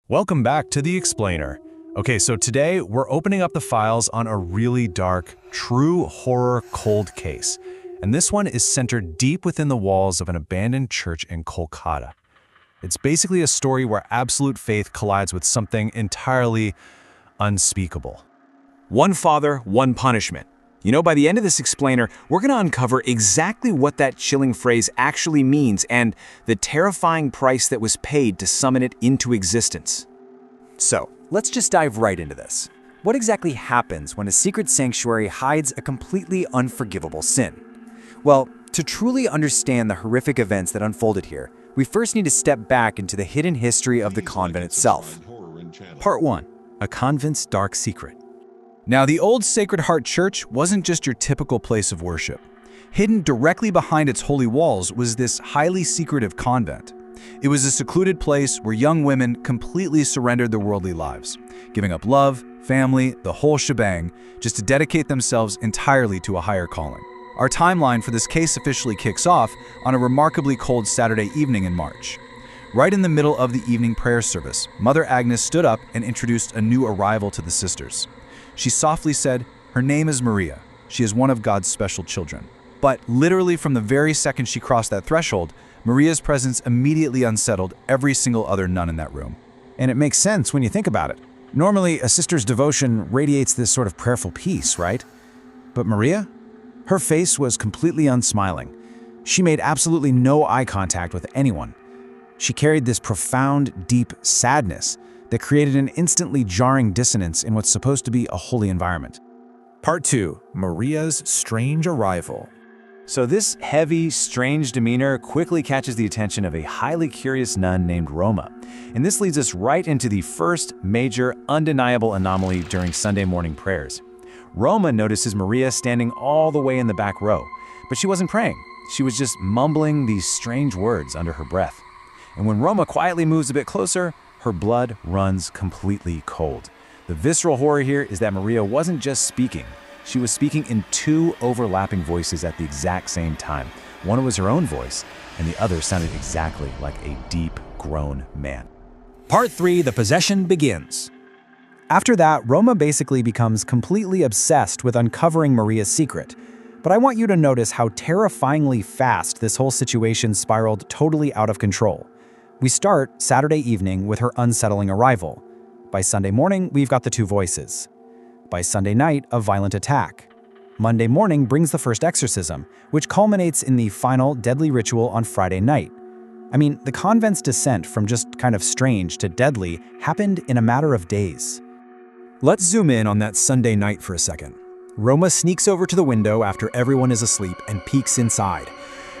Welcome back to The Explainer. Okay, so today we're opening up the files on a really dark, true horror cold case. And this one is centered deep within the walls of an abandoned church in Kolkata. It's basically a story where absolute faith collides with something entirely unspeakable. One father, one punishment. By the end of this explainer, we're going to uncover exactly what that chilling phrase actually means and the terrifying price that was paid to summon it into existence. So, let's just dive right into this. What exactly happens when a secret sanctuary hides a completely unforgivable sin? Well, to truly understand the horrific events that unfolded here, we first need to step back into the hidden history of the convent itself. Part 1. A convent's dark secret. Now, the old Sacred Heart Church wasn't just your typical place of worship. Hidden directly behind its holy walls was this highly secretive convent. It was a secluded place where young women completely surrendered their worldly lives, giving up love, family, the whole shebang, just to dedicate themselves entirely to a higher calling. Our timeline for this case officially kicks off on a remarkably cold Saturday evening in March. Right in the middle of the evening prayer service, Mother Agnes stood up and introduced a new arrival to the sisters. She softly said, "Her name is Maria. She is one of God's special children." But literally from the very second she crossed that threshold, Maria's presence immediately unsettled every single other nun in that room. And it makes sense when you think about it. Normally, a sister's devotion radiates this sort of prayerful peace, right? But Maria? Her face was completely unsmiling. She made absolutely no eye contact with anyone. She carried this profound, deep sadness that created an instantly jarring dissonance in what's supposed to be a holy environment. Part 2. Maria's strange arrival. So this heavy, strange demeanor quickly catches the attention of a highly curious nun named Roma. And this leads us right into the first major, undeniable anomaly during Sunday morning prayers. Roma notices Maria standing all the way in the back row, but she wasn't praying. She was just mumbling these strange words under her breath. And when Roma quietly moves a bit closer, her blood runs completely cold. The visceral horror here is that Maria wasn't just speaking. She was speaking in two overlapping voices at the exact same time. One was her own voice, and the other sounded exactly like a deep, grown man. Part 3. The possession begins. After that, Roma basically becomes completely obsessed with uncovering Maria's secret. But I want you to notice how terrifyingly fast this whole situation spiraled totally out of control. We start Saturday evening with her unsettling arrival. By Sunday morning, we've got the two voices. By Sunday night, a violent attack. Monday morning brings the first exorcism, which culminates in the final deadly ritual on Friday night. I mean, the convent's descent from just kind of strange to deadly happened in a matter of days. Let's zoom in on that Sunday night for a second. Roma sneaks over to the window after everyone is asleep and peeks inside.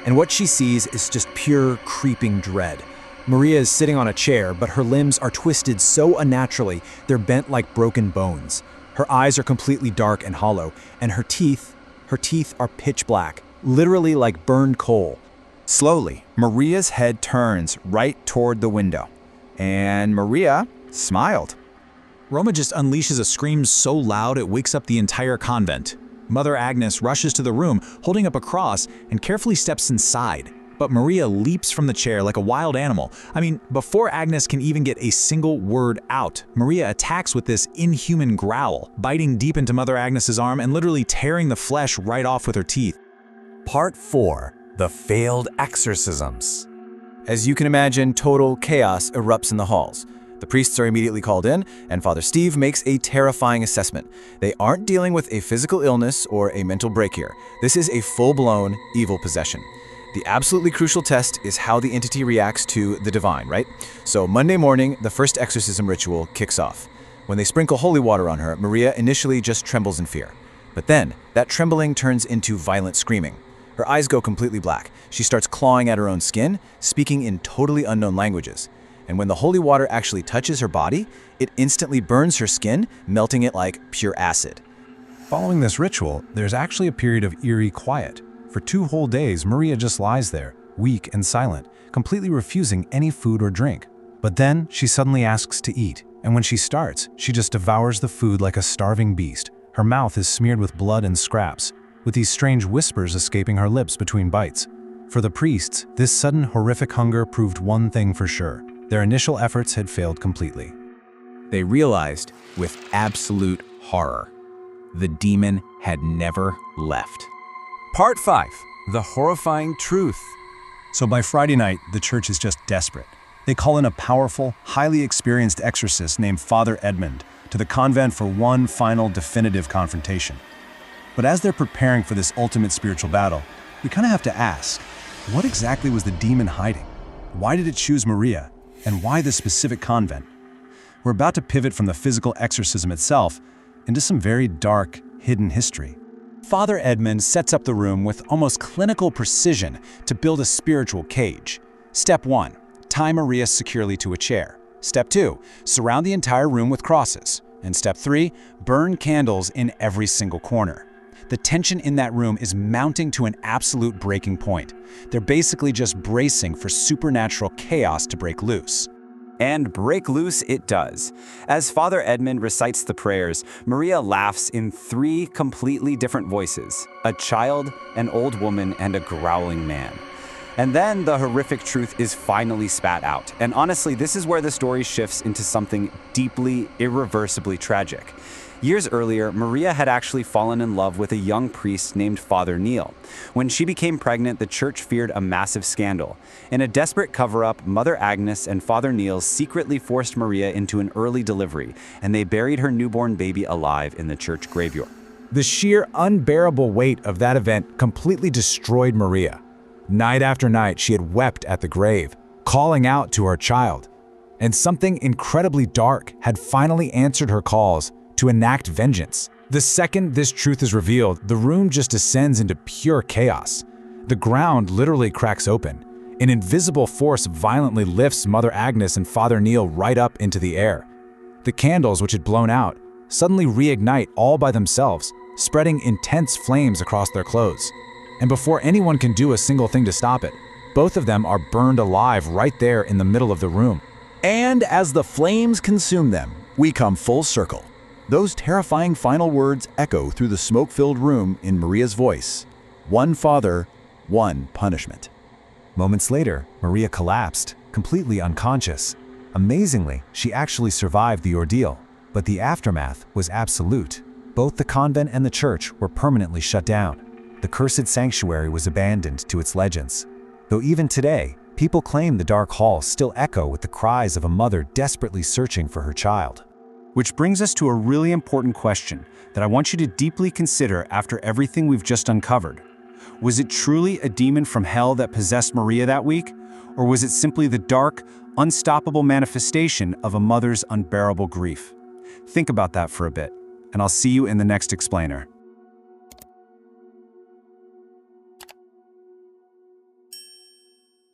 And what she sees is just pure, creeping dread. Maria is sitting on a chair, but her limbs are twisted so unnaturally, they're bent like broken bones. Her eyes are completely dark and hollow, and her teeth are pitch black, literally like burned coal. Slowly, Maria's head turns right toward the window, and Maria smiled. Roma just unleashes a scream so loud it wakes up the entire convent. Mother Agnes rushes to the room, holding up a cross, and carefully steps inside. But Maria leaps from the chair like a wild animal. I mean, before Agnes can even get a single word out, Maria attacks with this inhuman growl, biting deep into Mother Agnes's arm and literally tearing the flesh right off with her teeth. Part 4. The failed exorcisms. As you can imagine, total chaos erupts in the halls. The priests are immediately called in, and Father Steve makes a terrifying assessment. They aren't dealing with a physical illness or a mental break here. This is a full-blown evil possession. The absolutely crucial test is how the entity reacts to the divine, right? So Monday morning, the first exorcism ritual kicks off. When they sprinkle holy water on her, Maria initially just trembles in fear. But then, that trembling turns into violent screaming. Her eyes go completely black. She starts clawing at her own skin, speaking in totally unknown languages. And when the holy water actually touches her body, it instantly burns her skin, melting it like pure acid. Following this ritual, there's actually a period of eerie quiet. For 2 whole days, Maria just lies there, weak and silent, completely refusing any food or drink. But then, she suddenly asks to eat, and when she starts, she just devours the food like a starving beast. Her mouth is smeared with blood and scraps, with these strange whispers escaping her lips between bites. For the priests, this sudden horrific hunger proved one thing for sure. Their initial efforts had failed completely. They realized, with absolute horror, the demon had never left. Part 5. The horrifying truth. So by Friday night, the church is just desperate. They call in a powerful, highly experienced exorcist named Father Edmund to the convent for one final definitive confrontation. But as they're preparing for this ultimate spiritual battle, we kind of have to ask, what exactly was the demon hiding? Why did it choose Maria? And why this specific convent? We're about to pivot from the physical exorcism itself into some very dark, hidden history. Father Edmund sets up the room with almost clinical precision to build a spiritual cage. Step 1. Tie Maria securely to a chair. Step 2. Surround the entire room with crosses. And Step 3. Burn candles in every single corner. The tension in that room is mounting to an absolute breaking point. They're basically just bracing for supernatural chaos to break loose. And break loose it does. As Father Edmund recites the prayers, Maria laughs in 3 completely different voices: a child, an old woman, and a growling man. And then the horrific truth is finally spat out. And honestly, this is where the story shifts into something deeply, irreversibly tragic. Years earlier, Maria had actually fallen in love with a young priest named Father Neil. When she became pregnant, the church feared a massive scandal. In a desperate cover-up, Mother Agnes and Father Neil secretly forced Maria into an early delivery, and they buried her newborn baby alive in the church graveyard. The sheer unbearable weight of that event completely destroyed Maria. Night after night, she had wept at the grave, calling out to her child. And something incredibly dark had finally answered her calls to enact vengeance. The second this truth is revealed, the room just descends into pure chaos. The ground literally cracks open. An invisible force violently lifts Mother Agnes and Father Neil right up into the air. The candles, which had blown out, suddenly reignite all by themselves, spreading intense flames across their clothes. And before anyone can do a single thing to stop it, both of them are burned alive right there in the middle of the room. And as the flames consume them, we come full circle. Those terrifying final words echo through the smoke-filled room in Maria's voice. One father, one punishment. Moments later, Maria collapsed, completely unconscious. Amazingly, she actually survived the ordeal, but the aftermath was absolute. Both the convent and the church were permanently shut down. The cursed sanctuary was abandoned to its legends. Though even today, people claim the dark halls still echo with the cries of a mother desperately searching for her child. Which brings us to a really important question that I want you to deeply consider after everything we've just uncovered. Was it truly a demon from hell that possessed Maria that week? Or was it simply the dark, unstoppable manifestation of a mother's unbearable grief? Think about that for a bit, and I'll see you in the next explainer.